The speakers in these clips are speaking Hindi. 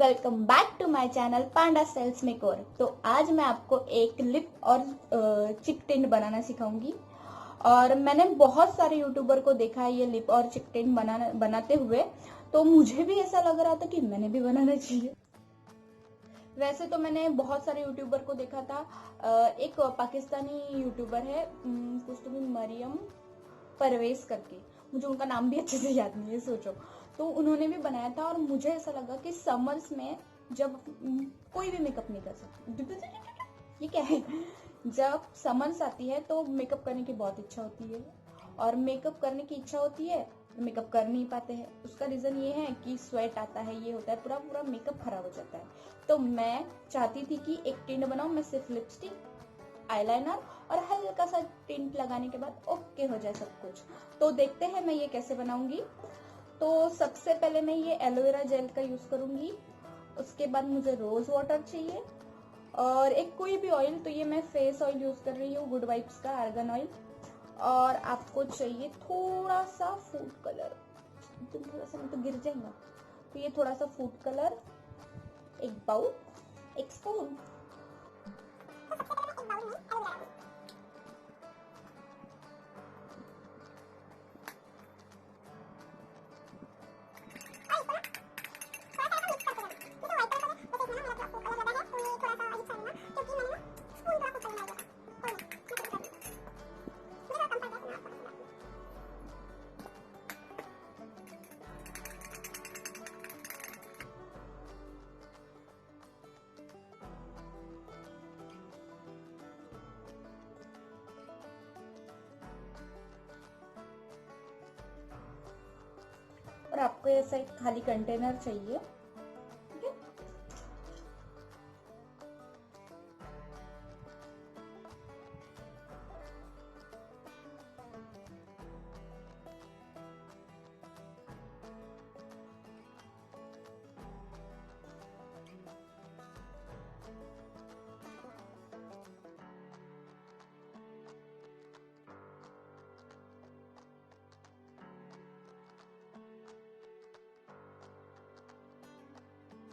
Welcome back to my channel panda styles makeover. तो आज मैं आपको एक लिप और चिक टिंट बनाना सिखाऊंगी। और मैंने बहुत सारे यूट्यूबर को देखा है ये लिप और चिक टिंट बनाते हुए, तो मुझे भी ऐसा लग रहा था कि मैंने भी बनाना चाहिए। वैसे तो मैंने बहुत सारे यूट्यूबर को देखा था। एक पाकिस्तानी यूट्यूबर है, कुछ तो भी मरियम परवेज करके, मुझे उनका नाम भी अच्छे से याद नहीं है, सोचो। तो उन्होंने भी बनाया था और मुझे ऐसा लगा कि समर्स में जब कोई भी मेकअप नहीं कर सकता, ये क्या है, जब समर्स आती है तो मेकअप करने की बहुत इच्छा होती है, और मेकअप करने की इच्छा होती है तो मेकअप कर नहीं पाते हैं। उसका रीजन ये है कि स्वेट आता है, ये होता है, पूरा पूरा मेकअप खराब हो जाता है। तो मैं चाहती थी कि एक टिंट बनाऊं, मैं सिर्फ लिपस्टिक, आईलाइनर और हल्का सा टिंट लगाने के बाद ओके हो जाए सब कुछ। तो देखते हैं मैं ये कैसे बनाऊंगी। तो सबसे पहले मैं ये एलोवेरा जेल का यूज करूंगी। उसके बाद मुझे रोज वाटर चाहिए और एक कोई भी ऑयल। तो ये मैं फेस ऑयल यूज कर रही हूँ, गुड वाइब्स का आर्गन ऑयल। और आपको चाहिए थोड़ा सा फूड कलर, तुम थोड़ा सा नहीं तो गिर जाएगा। तो ये थोड़ा सा फूड कलर, एक बाउल, एक स्पून। और आपको ऐसा एक खाली कंटेनर चाहिए, ठीक है।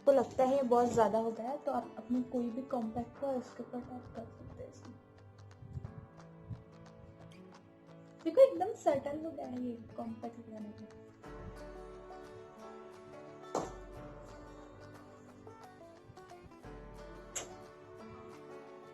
तो लगता है ये बहुत ज्यादा हो गया है, तो आप अपनी कोई भी कॉम्पैक्ट को इसके ऊपर टैप कर सकते हैं इसमें। देखो एकदम सटल हो गया है ये कॉम्पैक्ट लगाने का।